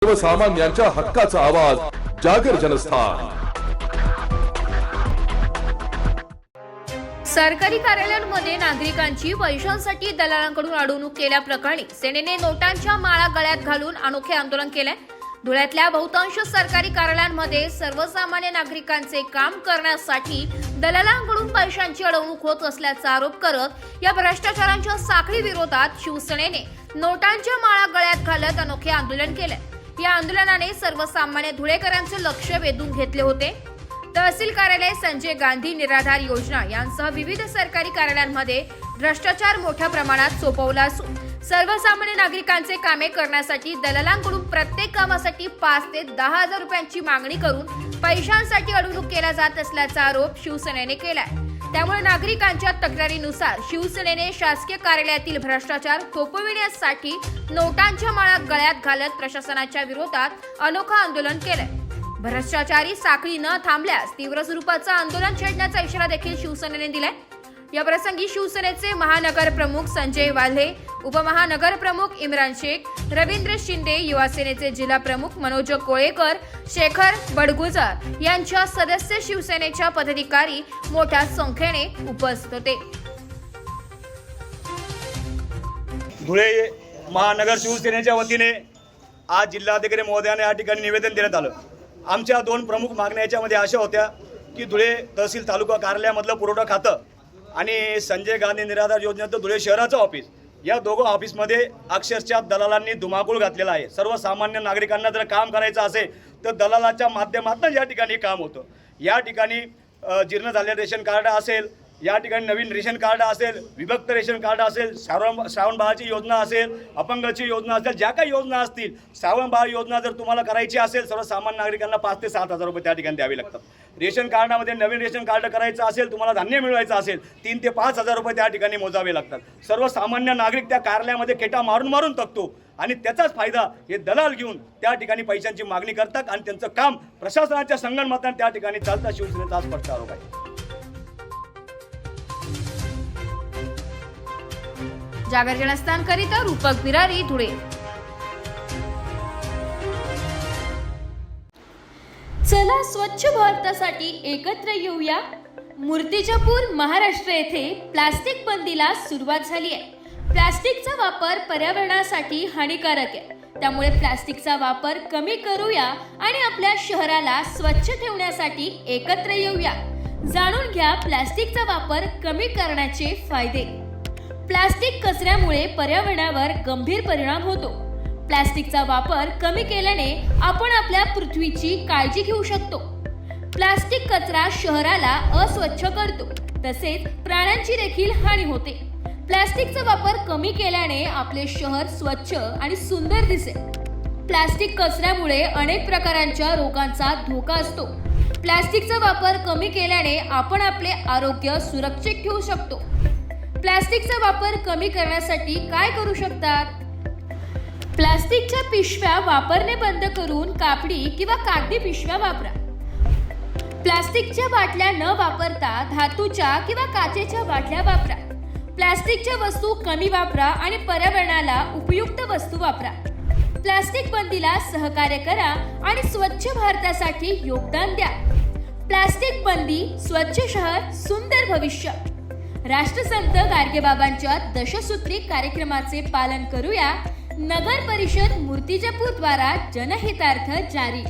सर्वसामान्यांच्या हक्काचा आवाज जागर जनस्थान। सरकारी कार्यालयांमध्ये नागरिकांची पैशांसाठी दलालांकडून अडवणूक केल्याप्रकरणी सेनेने नोटांच्या माळा गळ्यात घालून अनोखे आंदोलन केले। धुळ्यातल्या बहुतांश सरकारी कार्यालयांमध्ये सर्वसामान्य नागरिकांचे काम करण्यासाठी दलालांकडून पैशांची अडवणूक होत असल्याचा आरोप करत या भ्रष्टाचारांच्या साखळी विरोधात शिवसेनेने नोटांच्या माळा गळ्यात घालत अनोखे आंदोलन केले। या आंदोलनाने सर्वसामान्य धुळेकरांचे लक्ष वेधून घेतले होते। तहसील कार्यालय, संजय गांधी निराधार योजना यांसह विविध सरकारी कार्यालयांमध्ये भ्रष्टाचार मोठ्या प्रमाणात सोपवला असून सर्वसामान्य नागरिकांचे कामे करण्यासाठी दलालांकडून प्रत्येक कामासाठी 5 ते 10 हजार रुपयांची मागणी करून पैशांसाठी अडवणूक केला जात असल्याचा आरोप शिवसेनेने केलाय। त्यामुळे नागरिकांच्या तक्रारीनुसार शिवसेनेने शासकीय कार्यालयातील भ्रष्टाचार थोपविण्यासाठी नोटांच्या माळा गळ्यात घालत प्रशासनाच्या विरोधात अनोखं आंदोलन केलंय। भ्रष्टाचारी साखळी न थांबल्यास तीव्र स्वरूपाचं आंदोलन छेडण्याचा इशारा देखील शिवसेनेने दिलाय। या प्रसंगी शिवसेनेचे महानगर प्रमुख संजय वाल्हे, उपमहानगर प्रमुख इम्रान शेख, रवींद्र शिंदे, युवा सेनेचे जिल्हा प्रमुख मनोज कोळेकर, शेखर बडगुजर यांच्या सदस्य शिवसेनेच्या पदाधिकारी मोठ्या संख्येने उपस्थित होते। धुळे महानगर शिवसेनेच्या वतीने आज जिल्हाधिकारी महोदयांना या ठिकाणी निवेदन देण्यात आलं। आमच्या 2 प्रमुख मागण्या याच्यामध्ये अशा होत्या की धुळे तहसील तालुका कार्यालयामधलं पुरवठा खातं आणि संजय गांधी निराधार योजनेचं धुळे शहराचं ऑफिस, या दोघं ऑफिसमध्ये अक्षरशः दलालांनी धुमाकूळ घातलेला आहे। सर्वसामान्य नागरिकांना जर काम करायचं असेल तर दलालाच्या माध्यमातून या ठिकाणी काम होतं। या ठिकाणी जीर्ण झालेलं रेशन कार्ड असेल, या ठिकाणी नवीन रेशन कार्ड असेल, विभक्त रेशन कार्ड असेल, श्रावण बाळाची योजना असेल, अपंगाची योजना असेल, ज्या काही योजना असतील, श्रावण बाळ योजना जर तुम्हाला करायची असेल सर्वसामान्य नागरिकांना 5 ते 7 हजार रुपये त्या ठिकाणी द्यावे लागतात। रेशन कार्डामध्ये नवीन रेशन कार्ड करायचं असेल, तुम्हाला धान्य मिळवायचं असेल 3 ते 5 हजार रुपये त्या ठिकाणी मोजावे लागतात। सर्वसामान्य नागरिक त्या कार्यालयामध्ये केटा मारून मारून थकतो आणि त्याचाच फायदा हे दलाल घेऊन त्या ठिकाणी पैशांची मागणी करतात आणि त्यांचं काम प्रशासनाच्या संगणमताने त्या ठिकाणी चालतं। शिवसेनेचा हा स्पष्ट आरोप आहे। जागर जनस्थान करिता रूपक बिरारी, धुळे। चला स्वच्छ भारतासाठी एकत्र येऊया। मूर्तिजापूर, महाराष्ट्र येथे प्लास्टिक बंदीला सुरुवात झाली आहे। प्लास्टिकचा वापर पर्यावरणासाठी हानिकारक आहे, त्यामुळे प्लास्टिकचा वापर कमी करूया आणि आपल्या शहराला स्वच्छ ठेवण्यासाठी एकत्र येऊया। जाणून घ्या प्लास्टिकचा वापर कमी करण्याचे फायदे। प्लास्टिक कचऱ्यामुळे पर्यावरणावर गंभीर परिणाम होतो। प्लास्टिकचा वापर कमी केल्याने आपण आपल्या पृथ्वीची काळजी घेऊ शकतो। प्लास्टिक कचरा शहराला अस्वच्छ करतो, तसेच प्राण्यांची देखील हानी होते। प्लास्टिकचा वापर कमी केल्याने आपले शहर स्वच्छ आणि सुंदर दिसेल। प्लास्टिक कचऱ्यामुळे अनेक प्रकारांच्या रोगांचा धोका असतो। प्लास्टिकचा वापर कमी केल्याने आपण आपले आरोग्य सुरक्षित ठेवू शकतो। प्लास्टिकचा वापर कमी करण्यासाठी काय करू शकतात? प्लास्टिकच्या पिशव्या वापरणे बंद करून कापडी किंवा कागदी पिशव्या वापरा। प्लास्टिकच्या बाटल्या न वापरता धातूच्या किंवा काचेच्या बाटल्या वापरा। प्लास्टिकच्या वस्तू कमी वापरा आणि पर्यावरणाला उपयुक्त वस्तू वापरा। प्लास्टिक बंदीला सहकार्य करा आणि स्वच्छ भारतासाठी योगदान द्या। प्लास्टिक बंदी, स्वच्छ शहर, सुंदर भविष्य। राष्ट्रसंत गाडगेबाबांच्या दशसूत्री कार्यक्रमाचे पालन करूया। नगर परिषद मूर्तिजापूर द्वारा जनहितार्थ जारी।